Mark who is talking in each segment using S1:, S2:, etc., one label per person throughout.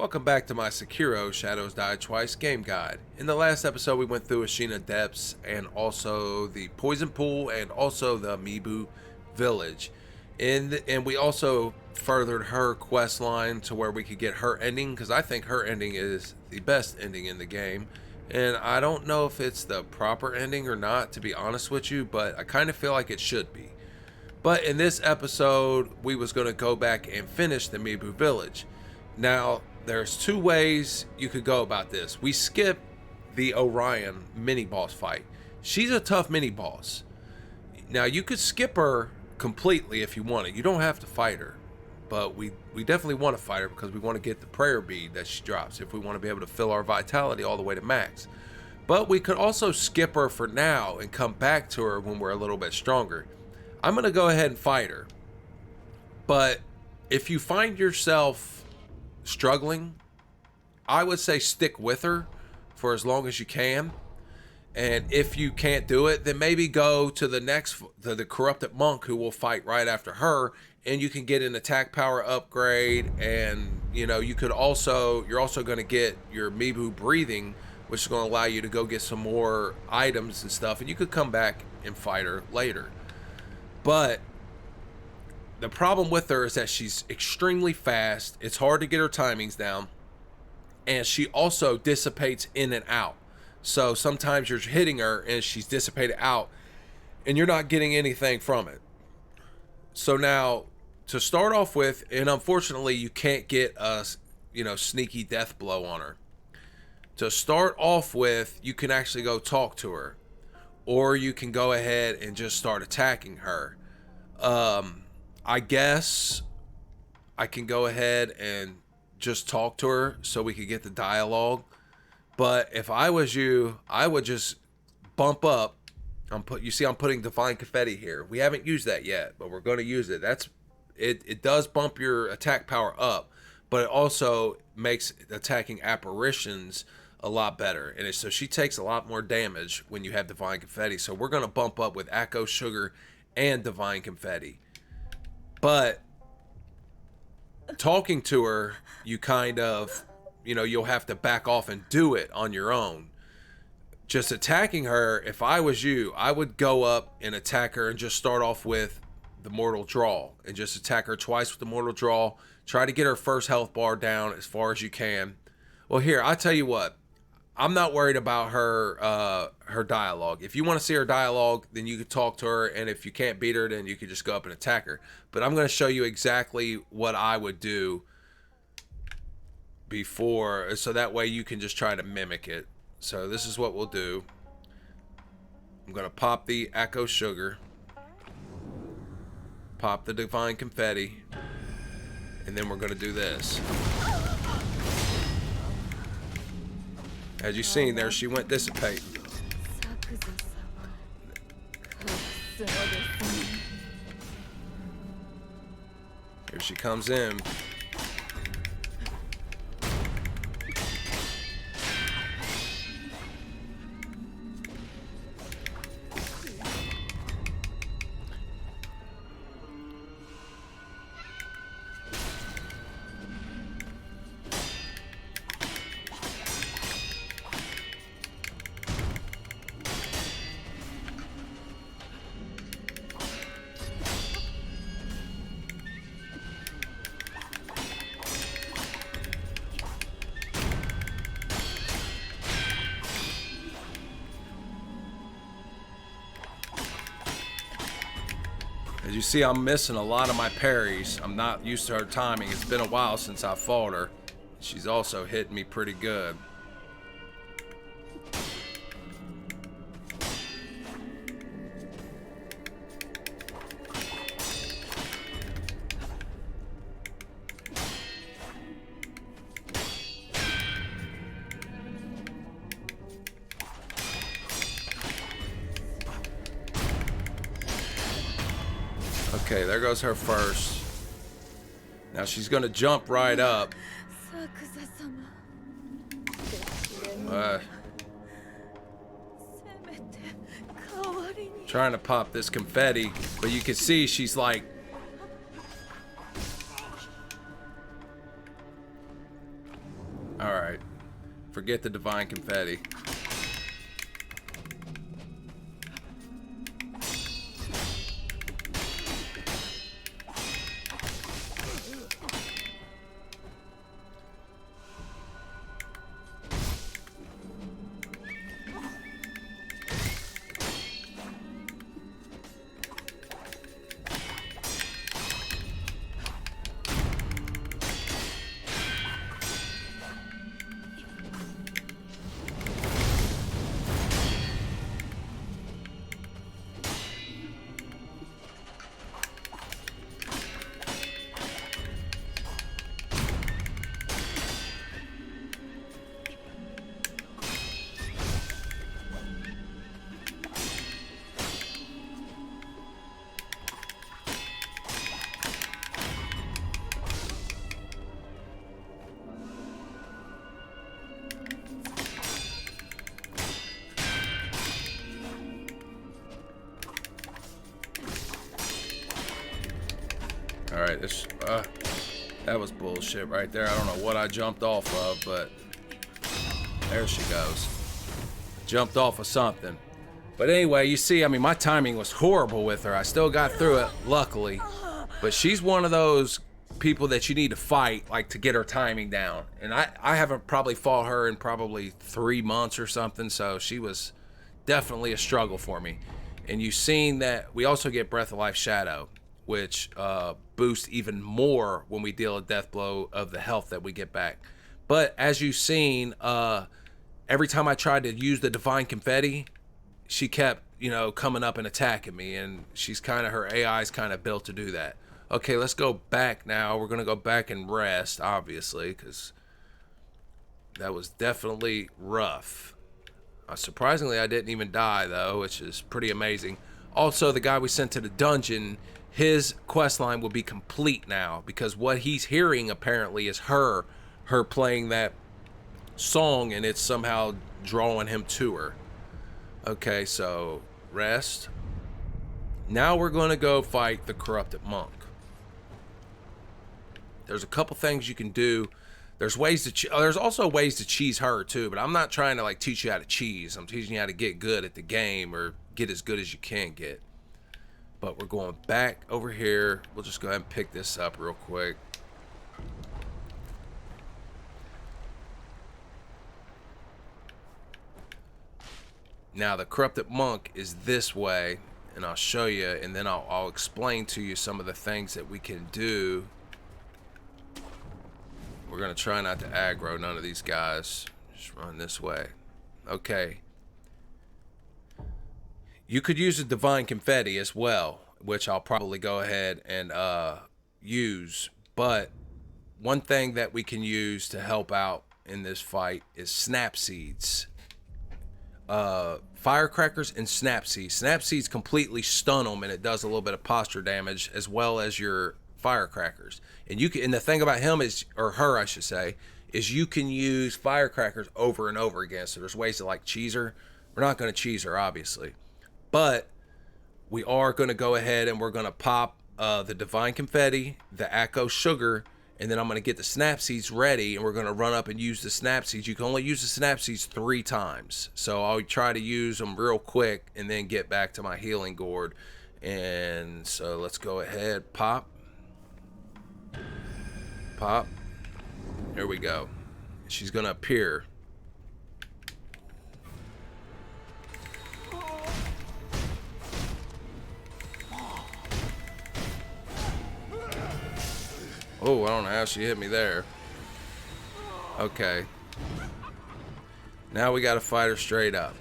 S1: Welcome back to my Sekiro Shadows Die Twice game guide. In the last episode we went through Ashina Depths and also the Poison Pool and also the Mibu Village. And we also furthered her quest line to where we could get her ending, because I think her ending is the best ending in the game. And I don't know if it's the proper ending or not, to be honest with you, but I kind of feel like it should be. But in this episode, we was going to go back and finish the Mibu Village. Now, there's two ways you could go about this. We skip the Orion mini boss fight. She's a tough mini boss. Now, you could skip her completely if you wanted. You don't have to fight her. But we definitely want to fight her because we want to get the prayer bead that she drops if we want to be able to fill our vitality all the way to max. But we could also skip her for now and come back to her when we're a little bit stronger. I'm going to go ahead and fight her. But if you find yourself struggling, I would say stick with her for as long as you can. And if you can't do it, then maybe go to the corrupted monk who will fight right after her, and you can get an attack power upgrade. And you're also going to get your Mibu breathing, which is going to allow you to go get some more items and stuff, and you could come back and fight her later. But the problem with her is that she's extremely fast. It's hard to get her timings down. And she also dissipates in and out. So sometimes you're hitting her and she's dissipated out and you're not getting anything from it. So now, to start off with, and unfortunately you can't get a sneaky death blow on her. To start off with, you can actually go talk to her. Or you can go ahead and just start attacking her. I guess I can go ahead and just talk to her so we could get the dialogue. But if I was you, I would just bump up. I'm putting divine confetti here. We haven't used that yet, but we're going to use it. It does bump your attack power up, but it also makes attacking apparitions a lot better. And so she takes a lot more damage when you have divine confetti. So we're going to bump up with Akko Sugar and divine confetti. But talking to her, you kind of, you'll have to back off and do it on your own. Just attacking her, if I was you, I would go up and attack her and just start off with the Mortal Draw. And just attack her twice with the Mortal Draw. Try to get her first health bar down as far as you can. Well, here, I'll tell you what. I'm not worried about her dialogue. If you want to see her dialogue, then you could talk to her, and if you can't beat her, then you could just go up and attack her. But I'm going to show you exactly what I would do before, so that way you can just try to mimic it. So this is what we'll do. I'm going to pop the Akko Sugar, pop the divine confetti, and then we're going to do this. As you've seen there, she went dissipate. Here she comes in. As you see, I'm missing a lot of my parries. I'm not used to her timing. It's been a while since I fought her. She's also hitting me pretty good. Okay, there goes her first. Now she's gonna jump right up. Trying to pop this confetti, but you can see she's like Alright. Forget the divine confetti. Alright, that was bullshit right there. I don't know what I jumped off of, but there she goes. Jumped off of something. But anyway, you see, I mean, my timing was horrible with her. I still got through it, luckily. But she's one of those people that you need to fight, like, to get her timing down. And I haven't probably fought her in probably 3 months or something, so she was definitely a struggle for me. And you've seen that we also get Breath of Life Shadow, which boosts even more when we deal a death blow of the health that we get back. But as you've seen, every time I tried to use the divine confetti, she kept, coming up and attacking me, and her AI is kind of built to do that. Okay, let's go back now. We're gonna go back and rest, obviously, because that was definitely rough. Surprisingly, I didn't even die though, which is pretty amazing. Also, the guy we sent to the dungeon, his quest line will be complete now, because what he's hearing apparently is her playing that song, and it's somehow drawing him to her. Okay, so rest. Now we're going to go fight the corrupted monk. There's a couple things you can do. There's also ways to cheese her too, but I'm not trying to like teach you how to cheese. I'm teaching you how to get good at the game, or get as good as you can get. But we're going back over here. We'll just go ahead and pick this up real quick. Now the corrupted monk is this way, and I'll show you, and then I'll explain to you some of the things that we can do. We're gonna try not to aggro none of these guys. Just run this way. Okay. You could use a divine confetti as well, which I'll probably go ahead and use. But one thing that we can use to help out in this fight is snap seeds. Firecrackers and snap seeds. Snap seeds completely stun them, and it does a little bit of posture damage, as well as your firecrackers. And the thing about him is, or her I should say, is you can use firecrackers over and over again. So there's ways to like cheese her. We're not going to cheese her, obviously, but we are going to go ahead and we're going to pop the divine confetti, the Acco sugar, and then I'm going to get the snap seeds ready, and we're going to run up and use the snap seeds. You can only use the snap seeds 3 times. So I'll try to use them real quick and then get back to my healing gourd. And so let's go ahead, pop. Pop. There we go. She's going to appear. Oh, I don't know how she hit me there. Okay. Now we got to fight her straight up.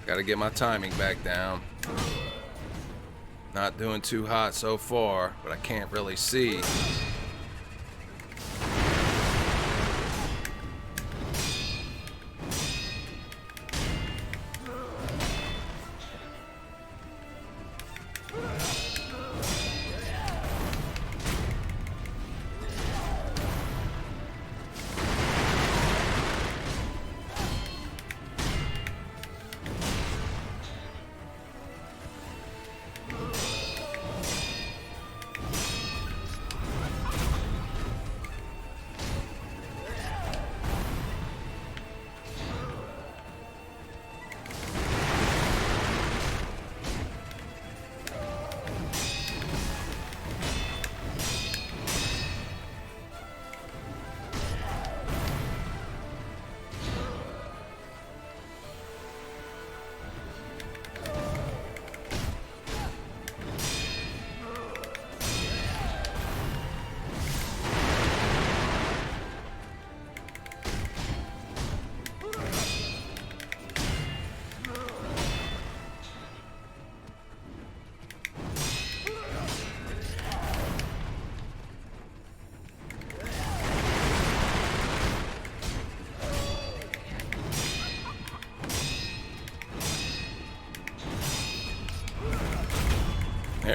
S1: Got to get my timing back down. Not doing too hot so far, but I can't really see.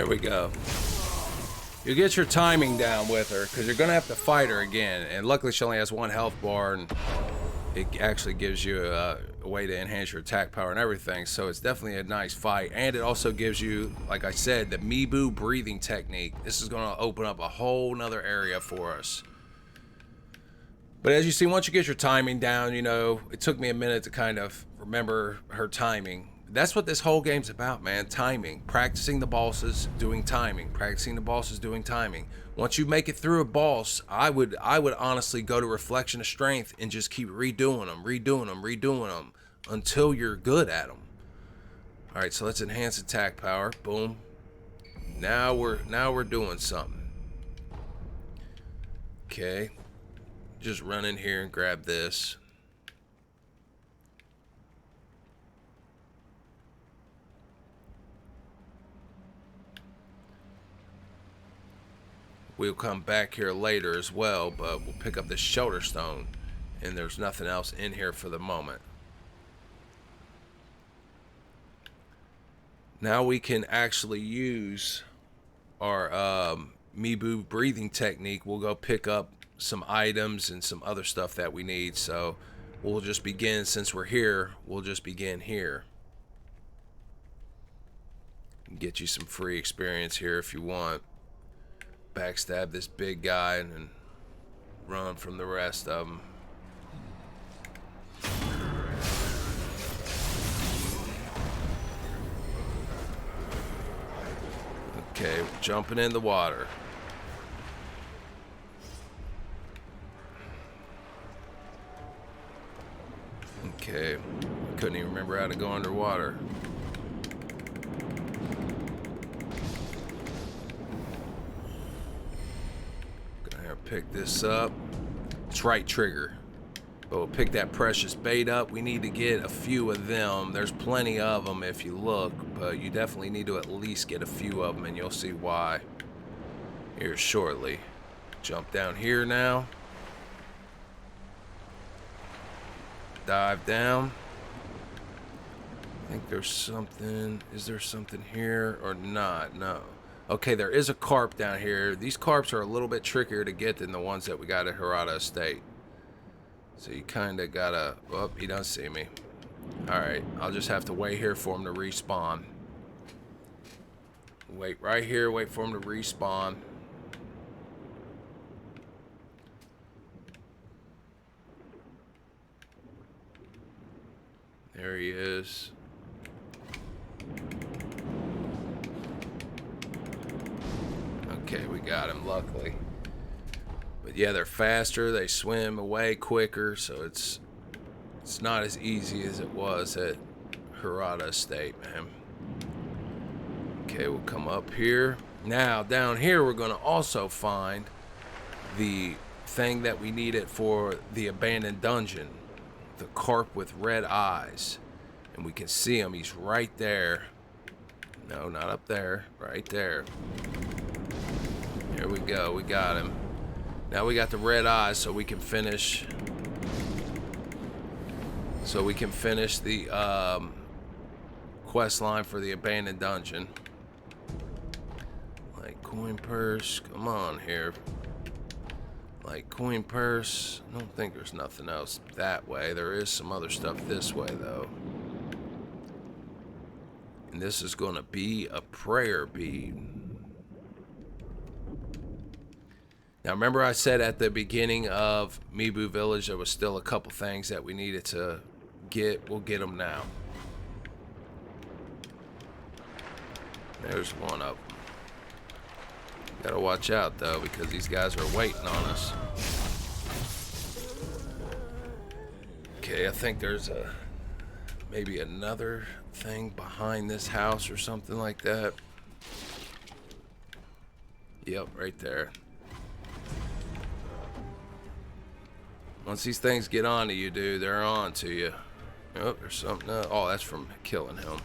S1: There we go. You get your timing down with her, because you're going to have to fight her again. And luckily she only has 1 health bar, and it actually gives you a way to enhance your attack power and everything. So it's definitely a nice fight. And it also gives you, like I said, the Mibu breathing technique. This is going to open up a whole nother area for us. But as you see, once you get your timing down, you know, it took me a minute to kind of remember her timing. That's what this whole game's about, man. Timing. Practicing the bosses, doing timing. Practicing the bosses, doing timing. Once you make it through a boss, I would honestly go to Reflection of Strength and just keep redoing them until you're good at them. All right, so let's enhance attack power. Boom. Now we're doing something. Okay. Just run in here and grab this. We'll come back here later as well, but we'll pick up this shoulder stone, and there's nothing else in here for the moment. Now we can actually use our Mibu breathing technique. We'll go pick up some items and some other stuff that we need. So we'll just begin, since we're here, we'll just begin here. Get you some free experience here if you want. Backstab this big guy and then run from the rest of them. Okay, we're jumping in the water. Okay, couldn't even remember how to go underwater. Pick this up. It's right trigger. But we'll pick that precious bait up. We need to get a few of them. There's plenty of them if you look, but you definitely need to at least get a few of them, and you'll see why here shortly. Jump down here now. Dive down. I think there's something. Is there something here or not? No. Okay, there is a carp down here. These carps are a little bit trickier to get than the ones that we got at Hirata Estate. So you kind of gotta... Oh, he doesn't see me. Alright, I'll just have to wait here for him to respawn. Wait right here, wait for him to respawn. There he is. Okay, we got him, luckily. But yeah, they're faster, they swim away quicker, so it's not as easy as it was at Hirata Estate, man. Okay, we'll come up here. Now, down here, we're going to also find the thing that we needed for the abandoned dungeon. The carp with red eyes. And we can see him, he's right there. No, not up there, right there. Here we go, we got him. Now we got the red eyes, so we can finish. So we can finish the quest line for the abandoned dungeon. Like coin purse, come on here. Like coin purse. I don't think there's nothing else that way. There is some other stuff this way though. And this is gonna be a prayer bead. Now remember I said at the beginning of Mibu Village there was still a couple things that we needed to get. We'll get them now. There's one up. Gotta watch out though, because these guys are waiting on us. Okay, I think there's maybe another thing behind this house or something like that. Yep, right there. Once these things get on to you, dude, they're on to you. Oh, there's something else. Oh, that's from killing him.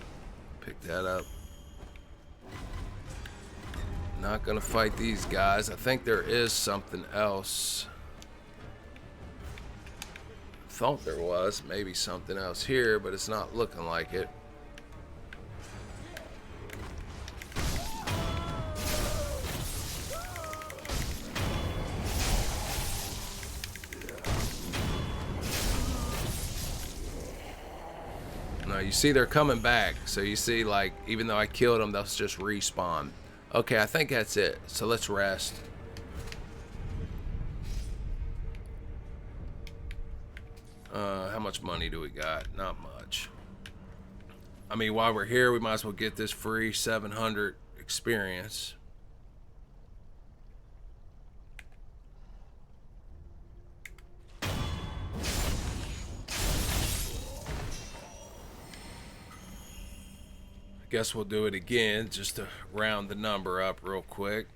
S1: Pick that up. Not gonna fight these guys. I think there is something else. Thought there was maybe something else here, but it's not looking like it. You see they're coming back. So you see, like, even though I killed them, they'll just respawn. Okay, I think that's it. So let's rest. How much money do we got? Not much. I mean, while we're here, we might as well get this free 700 experience. I guess we'll do it again just to round the number up real quick.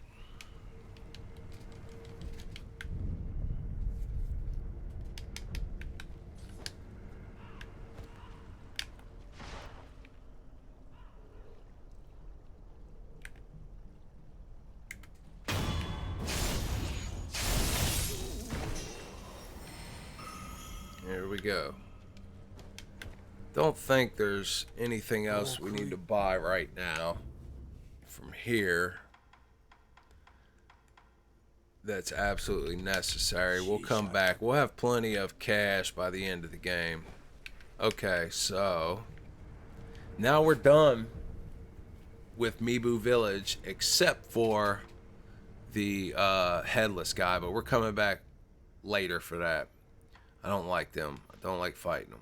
S1: Here we go. Don't think there's anything else we need to buy right now from here that's absolutely necessary. We'll come back. We'll have plenty of cash by the end of the game. Okay, so now we're done with Mibu Village, except for the headless guy, but we're coming back later for that. I don't like them. I don't like fighting them.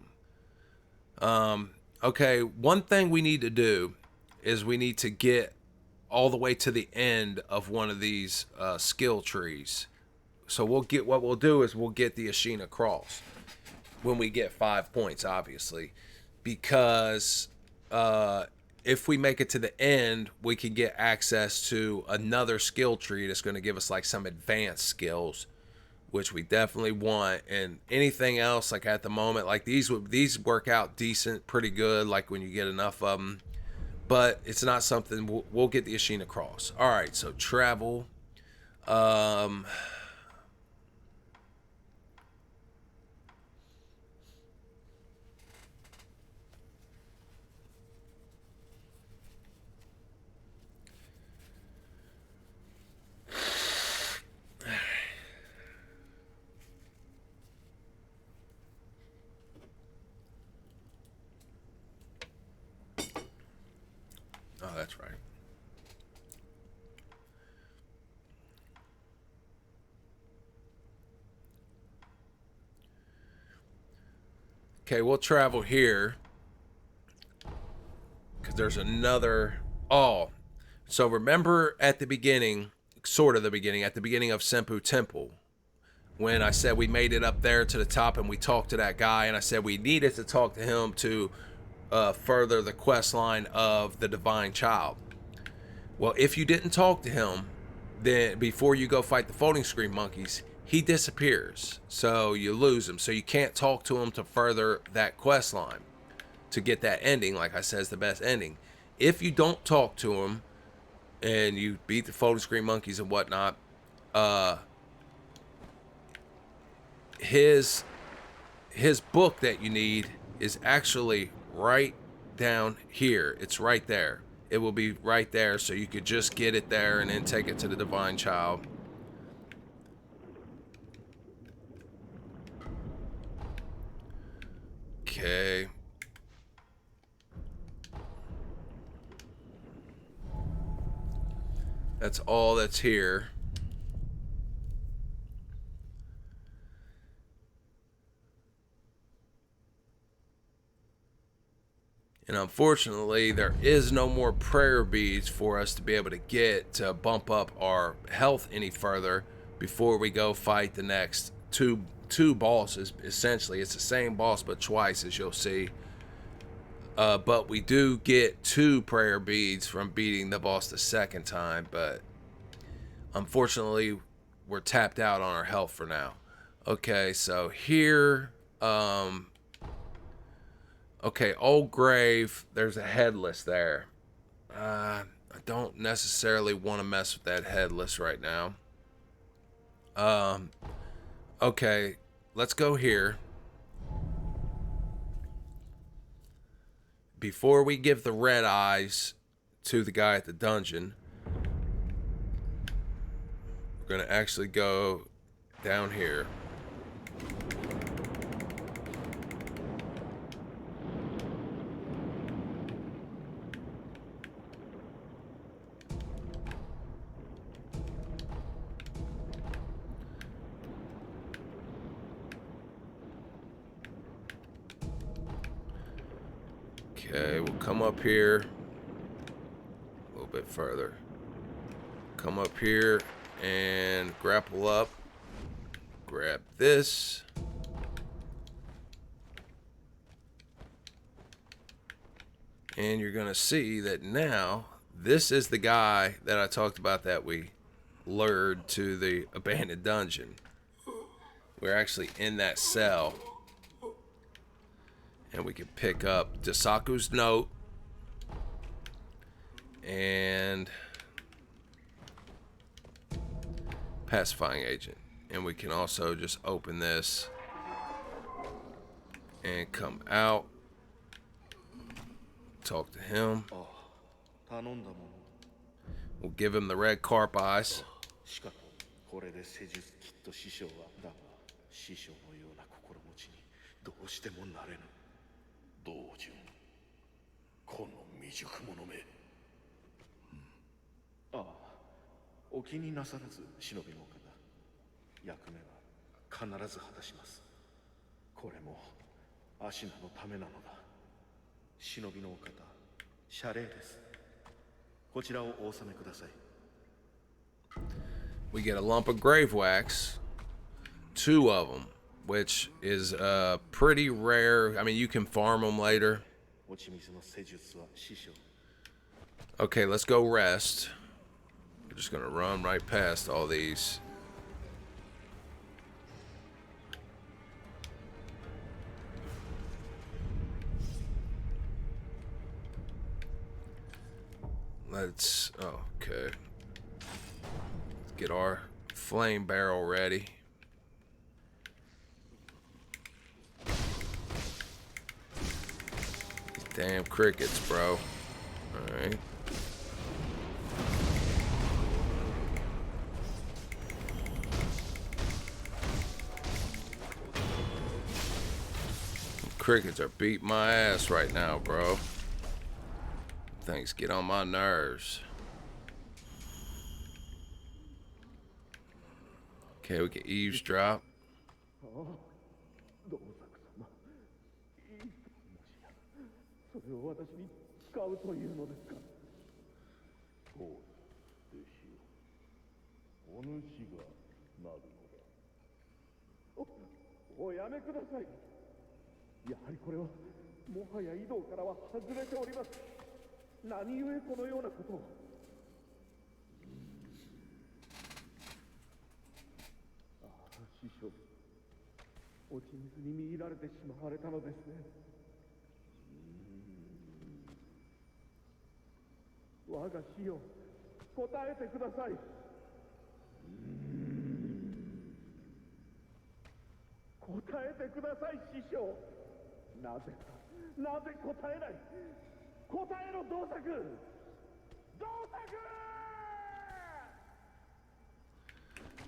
S1: Okay, one thing we need to do is we need to get all the way to the end of one of these skill trees. So what we'll do is we'll get the Ashina Cross when we get 5 points, obviously, because if we make it to the end, we can get access to another skill tree that's going to give us like some advanced skills, which we definitely want. And anything else, like at the moment, like these work out decent, pretty good, like when you get enough of them. But it's not something we'll get the Ashina Cross. All right, so travel. Oh, that's right. Okay, we'll travel here because there's another. Oh, so remember at the beginning, sort of the beginning, at the beginning of Senpu Temple, when I said we made it up there to the top and we talked to that guy, and I said we needed to talk to him to further the quest line of the Divine Child. Well, if you didn't talk to him, then before you go fight the folding screen monkeys, he disappears. So you lose him. So you can't talk to him to further that quest line to get that ending. Like I said, is the best ending. If you don't talk to him and you beat the folding screen monkeys and whatnot, his book that you need is actually right down here. It's right there. It will be right there, so you could just get it there and then take it to the Divine Child. Okay. That's all that's here. And unfortunately, there is no more prayer beads for us to be able to get to bump up our health any further before we go fight the next two bosses. Essentially, it's the same boss but twice, as you'll see. But we do get 2 prayer beads from beating the boss the second time. But unfortunately, we're tapped out on our health for now. Okay, so here... Okay, Old Grave, there's a headless there. I don't necessarily want to mess with that headless right now. Okay, let's go here. Before we give the red eyes to the guy at the dungeon, we're going to actually go down here. Okay, we'll come up here a little bit further. Come up here and grapple up. Grab this. And you're going to see that now this is the guy that I talked about that we lured to the abandoned dungeon. We're actually in that cell. And we can pick up Desaku's note. And pacifying agent. And we can also just open this and come out. Talk to him. We'll give him the red carp eyes. We get a lump of grave wax, 2 of them, which is pretty rare. I mean, you can farm them later. Okay, let's go rest. We're just gonna run right past all these. Let's, okay. Let's get our flame barrel ready. These damn crickets, bro. Alright. Crickets are beating my ass right now, bro. Things get on my nerves. Okay, we can eavesdrop.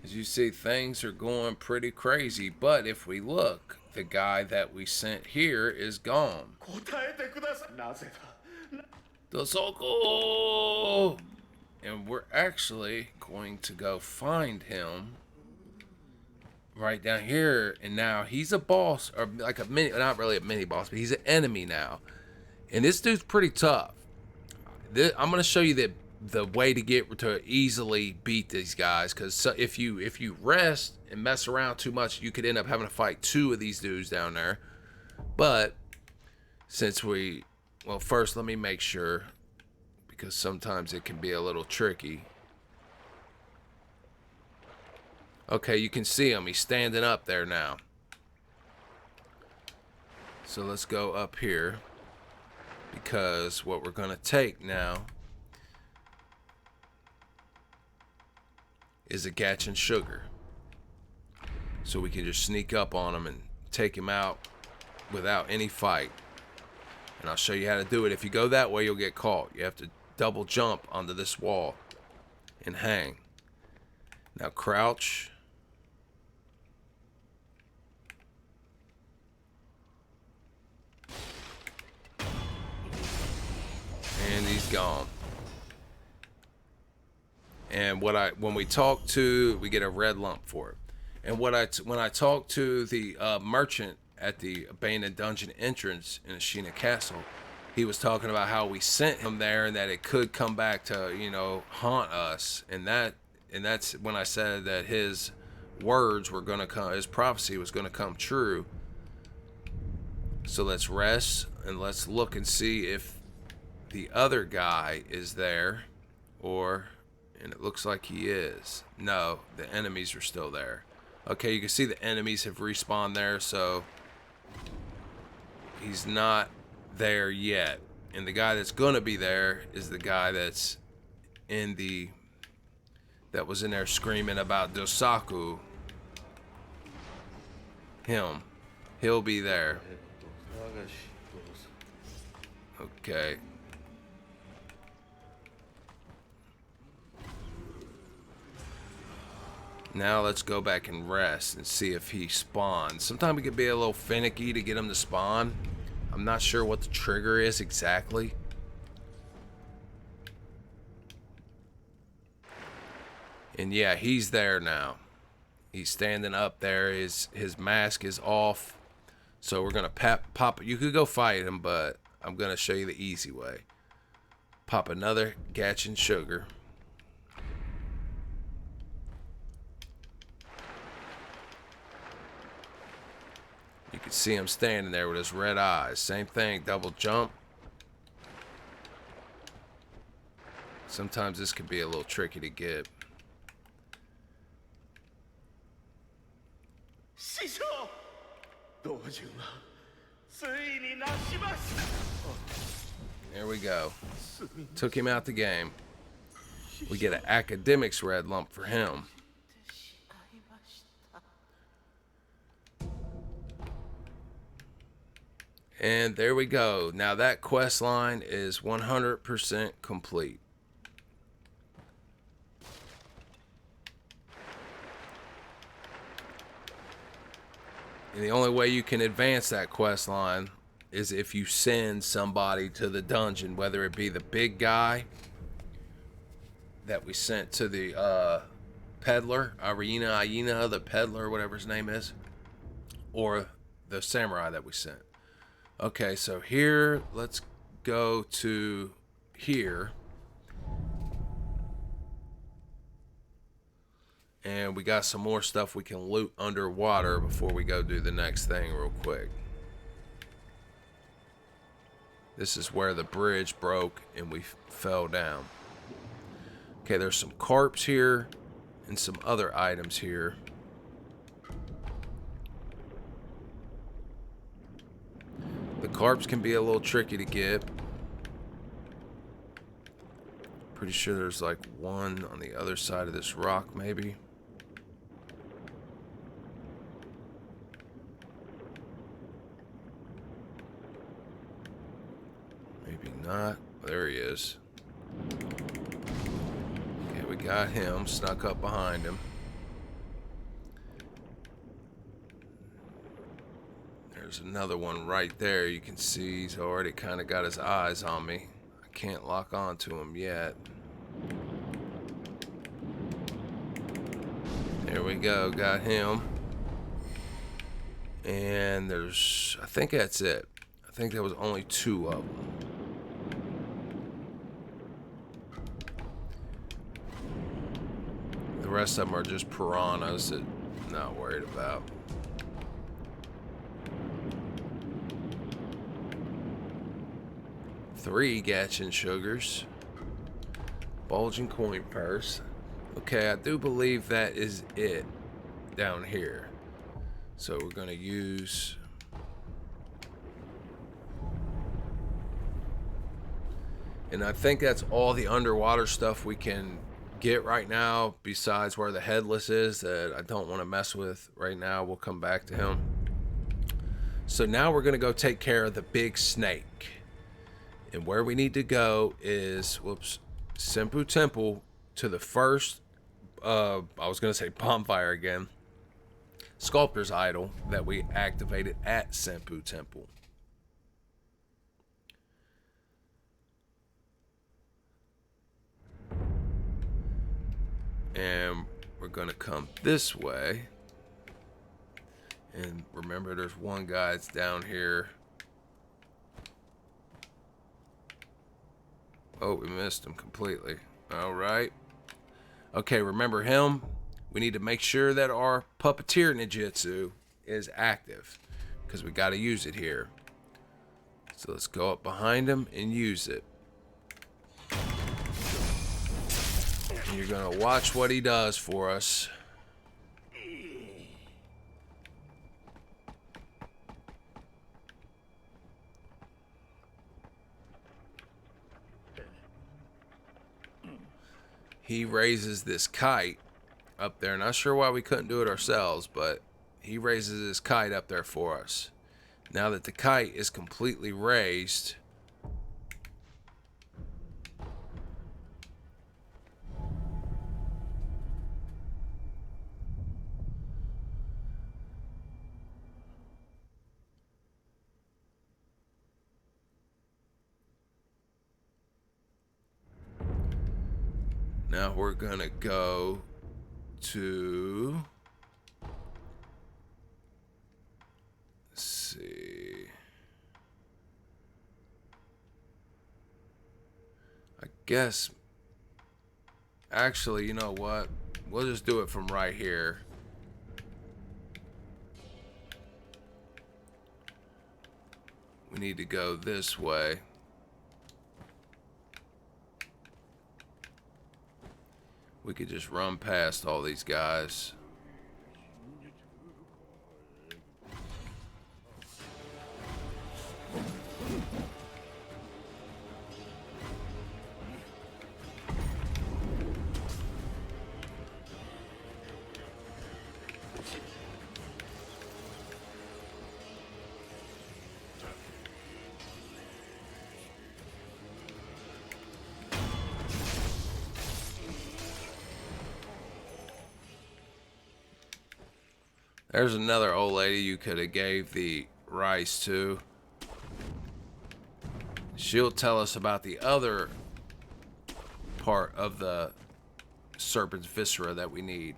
S1: As you see, things are going pretty crazy, but if we look, the guy that we sent here is gone. Dosoko! And we're actually going to go find him right down here. And now he's a boss, or like a mini, not really a mini boss, but he's an enemy now. And this dude's pretty tough. I'm going to show you the way to get to easily beat these guys, because if you rest and mess around too much, you could end up having to fight 2 of these dudes down there. But since well, first let me make sure, because sometimes it can be a little tricky. Okay, you can see him. He's standing up there now. So let's go up here, because what we're going to take now is a Gatchin sugar. So we can just sneak up on him and take him out without any fight. And I'll show you how to do it. If you go that way, you'll get caught. You have to double jump onto this wall and hang. Now crouch. And he's gone. And when we talk to, we get a red lump for it. And when I talk to the merchant at the abandoned dungeon entrance in Ashina Castle, he was talking about how we sent him there and that it could come back to, you know, haunt us. And that's when I said that his words were going to come, his prophecy was going to come true. So let's rest and let's look and see if the other guy is there, and it looks like he is. No, the enemies are still there. Okay, you can see the enemies have respawned there, so he's not there yet. And the guy that's gonna be there is the guy that was in there screaming about Dosaku. He'll be there. Okay. Now let's go back and rest and see if he spawns. Sometimes it can be a little finicky to get him to spawn. I'm not sure what the trigger is exactly. And yeah, he's there now. He's standing up there. His mask is off. So we're going to pop. You could go fight him, but I'm going to show you the easy way. Pop another Gatchin Sugar. You can see him standing there with his red eyes. Same thing, double jump. Sometimes this can be a little tricky to get. There we go. Took him out the game. We get an academics red lump for him. And there we go. Now that quest line is 100% complete. And the only way you can advance that quest line is if you send somebody to the dungeon, whether it be the big guy that we sent to the peddler, Aina, the peddler, whatever his name is, or the samurai that we sent. Okay, so here, let's go to here. And we got some more stuff we can loot underwater before we go do the next thing real quick. This is where the bridge broke and we fell down. Okay, there's some carps here and some other items here. The carps can be a little tricky to get. Pretty sure there's like one on the other side of this rock, maybe. Maybe not. There he is. Okay, we got him. Snuck up behind him. There's another one right there. You can see he's already kind of got his eyes on me. I can't lock on to him yet. There we go. Got him. And there's... I think that's it. I think there was only 2 of them. The rest of them are just piranhas that I'm not worried about. Three Gatchin Sugars. Bulging coin purse. Okay, I do believe that is it down here. So we're going to use... And I think that's all the underwater stuff we can get right now, besides where the headless is that I don't want to mess with right now. We'll come back to him. So now we're going to go take care of the big snake. And where we need to go is, Senpu Temple to the first, I was going to say bonfire again, sculptor's idol that we activated at Senpu Temple. And we're going to come this way. And remember, there's one guy that's down here. Oh, we missed him completely. All right. Okay, remember him? We need to make sure that our puppeteer ninjutsu is active because we got to use it here. So let's go up behind him and use it. And you're going to watch what he does for us. He raises this kite up there. Not sure why we couldn't do it ourselves, but he raises his kite up there for us. Now that the kite is completely raised, now we're gonna go to, let's see, I guess, actually, you know what, we'll just do it from right here. We need to go this way. We could just run past all these guys. There's another old lady you could have gave the rice to. She'll tell us about the other part of the serpent's viscera that we need.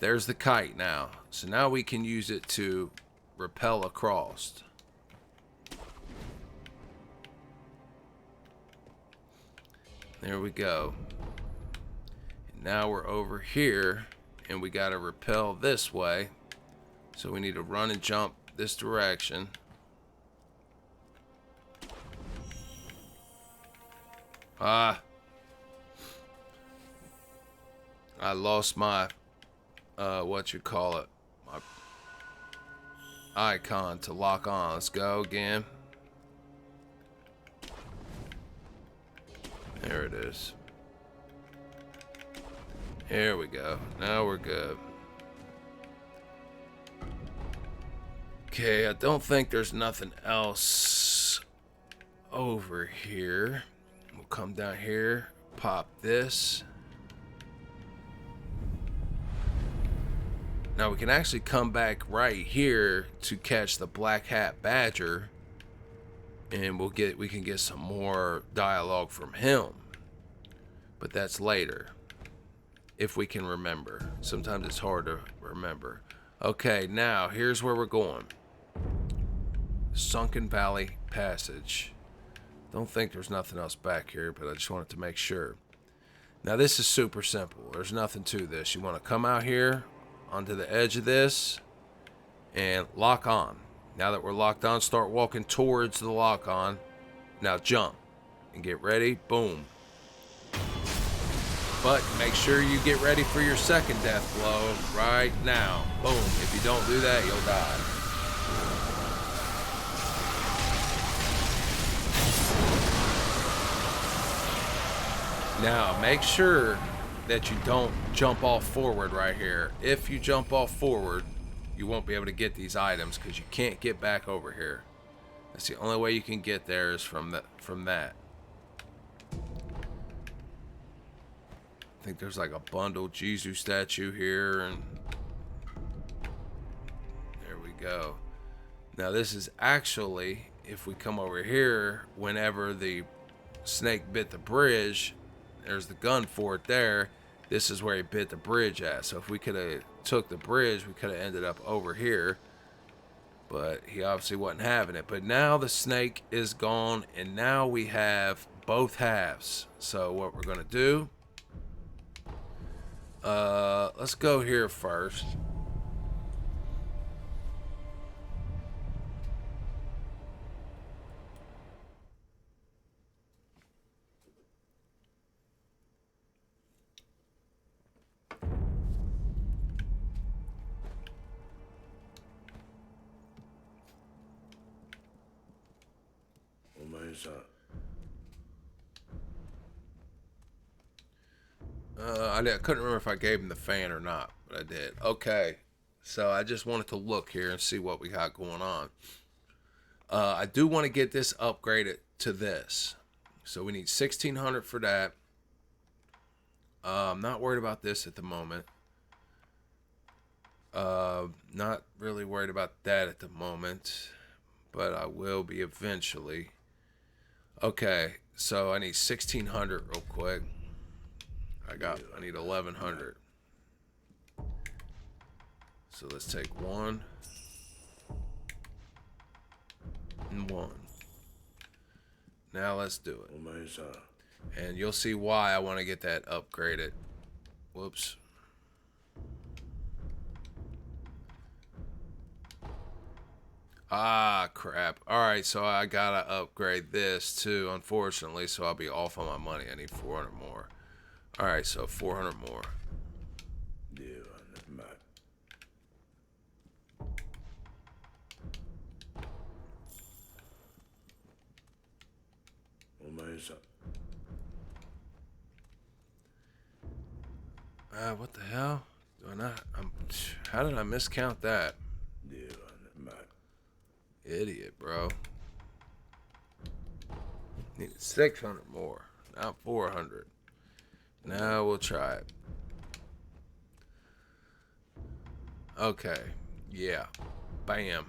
S1: There's the kite now. So now we can use it to rappel across. There we go. And now we're over here and we got to rappel this way. So we need to run and jump this direction. I lost my, what you call it, my icon to lock on. Let's go again. There it is. Here we go. Now we're good. Okay, I don't think there's nothing else over here. We'll come down here, pop this. Now we can actually come back right here to catch the black hat badger, and we can get some more dialogue from him. But that's later, if we can remember. Sometimes it's hard to remember. Okay, now here's where we're going. Sunken Valley Passage. Don't think there's nothing else back here, but I just wanted to make sure. Now this is super simple. There's nothing to this. You want to come out here onto the edge of this and lock on. Now that we're locked on, start walking towards the lock on. Now jump and get ready. Boom. But make sure you get ready for your second death blow right now. Boom. If you don't do that, you'll die. Now, make sure that you don't jump off forward right here. If you jump off forward, you won't be able to get these items because you can't get back over here. That's the only way you can get there is from that. I think there's like a bundled Jesus statue here, and there we go. Now this is actually, if we come over here, whenever the snake bit the bridge, there's the gun for it there. This is where he bit the bridge at. So if we could have took the bridge, we could have ended up over here. But he obviously wasn't having it. But now the snake is gone, and now we have both halves. So what we're gonna do, let's go here first. I couldn't remember if I gave him the fan or not, but I did. Okay, so I just wanted to look here and see what we got going on. I do want to get this upgraded to this, so we need 1,600 for that. I'm not worried about this at the moment. Not really worried about that at the moment, but I will be eventually. Okay, so I need 1,600 real quick. I need 1,100. So let's take 1 and 1. Now let's do it. And you'll see why I want to get that upgraded. Whoops. Ah, crap. Alright, so I gotta upgrade this too, unfortunately, so I'll be off on my money. I need 400 more. Alright, so 400 more. What the hell? Do I not? How did I miscount that? Idiot, bro. Need 600 more, not 400. Now we'll try it. Okay, yeah, bam.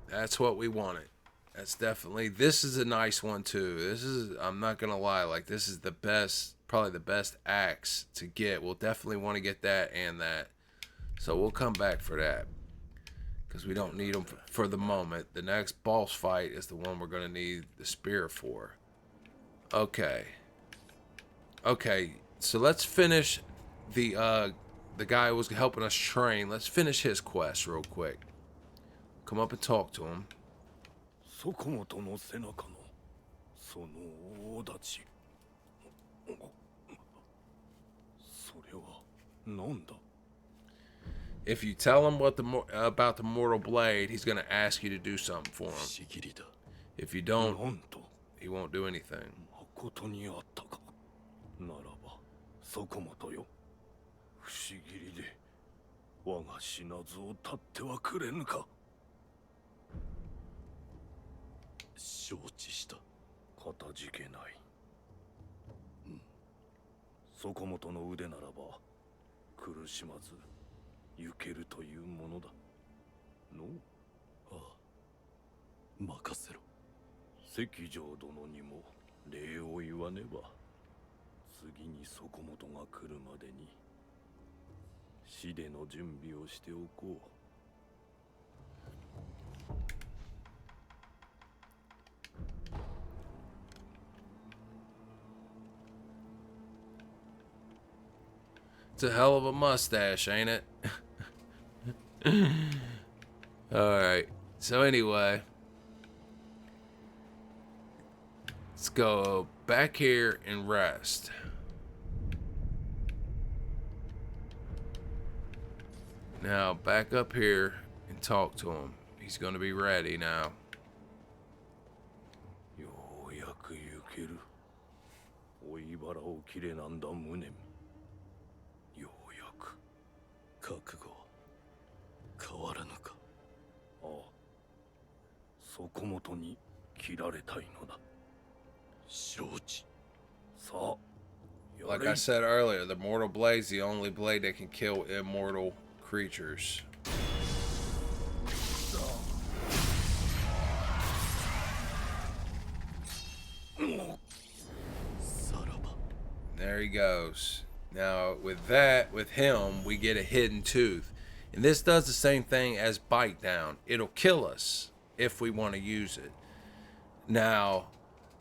S1: That's what we wanted. That's definitely, this is a nice one too. This is, I'm not gonna lie, like this is the best, probably the best axe to get. We'll definitely want to get that and that. So we'll come back for that, because we don't need them for the moment. The next boss fight is the one we're going to need the spear for. Okay. Okay, so let's finish the guy who was helping us train. Let's finish his quest real quick. Come up and talk to him. If you tell him what about the mortal blade, he's gonna ask you to do something for him. If you don't, he won't do anything. It's a hell of a mustache, ain't it? Alright, so anyway, let's go back here and rest. Now back up here and talk to him. He's gonna be ready now. Like I said earlier, the mortal blade's the only blade that can kill immortal creatures. There he goes. Now with that, with him, we get a hidden tooth. And this does the same thing as bite down. It'll kill us if we want to use it. Now,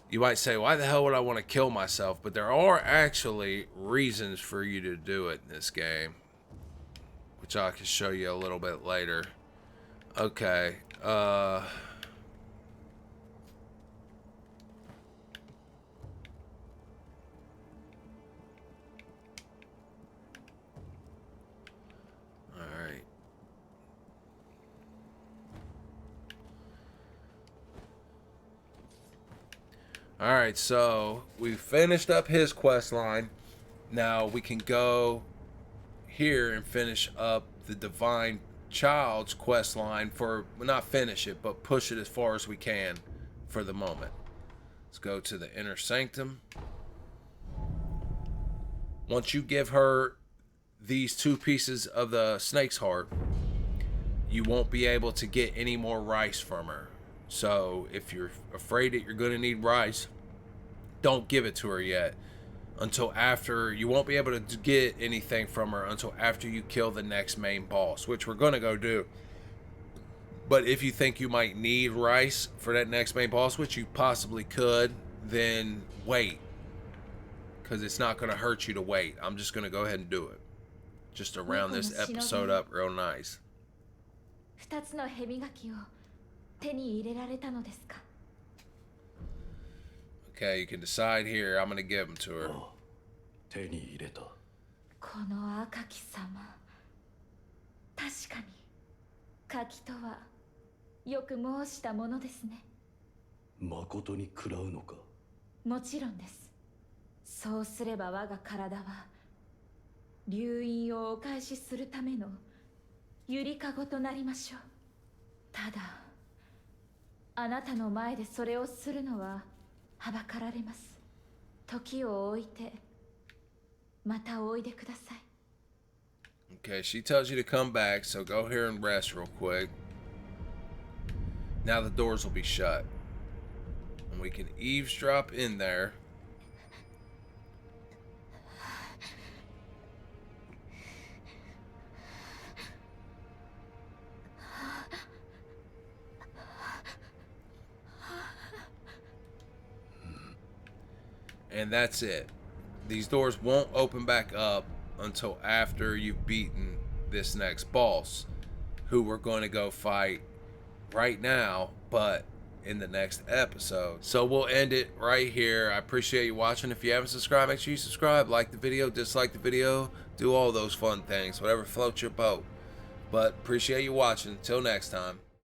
S1: You might say, why the hell would I want to kill myself? But there are actually reasons for you to do it in this game, which I can show you a little bit later. Okay. Alright. Alright, so we finished up his quest line. Now we can go here and finish up the Divine Child's quest line for, well, not finish it, but push it as far as we can for the moment. Let's go to the Inner Sanctum. Once you give her these 2 pieces of the snake's heart, you won't be able to get any more rice from her. So if you're afraid that you're going to need rice, don't give it to her yet until after. You won't be able to get anything from her until after you kill the next main boss, which we're going to go do. But if you think you might need rice for that next main boss, which you possibly could, then wait, because it's not going to hurt you to wait. I'm just going to go ahead and do it just to round this episode up real nice.
S2: 2つの蛇垣を手に入れられたのですか?
S1: Okay, you can decide here. I'm going to give them to her.
S3: 手に入れた。
S2: この赤き様、確かに柿とはよく申したものですね。
S3: 誠に食らうのか？
S2: もちろんです。そうすれば我が体は流飲をお返しするためのゆりかごとなりましょう。ただ、あなたの前でそれをするのははばかられます。時を置いてまたおいでください。
S1: Okay, she tells you to come back, so go here and rest real quick. Now the doors will be shut. And we can eavesdrop in there. And that's it. These doors won't open back up until after you've beaten this next boss, who we're going to go fight right now, but in the next episode. So we'll end it right here. I appreciate you watching. If you haven't subscribed, make sure you subscribe, like the video, dislike the video, do all those fun things, whatever floats your boat. But appreciate you watching. Until next time.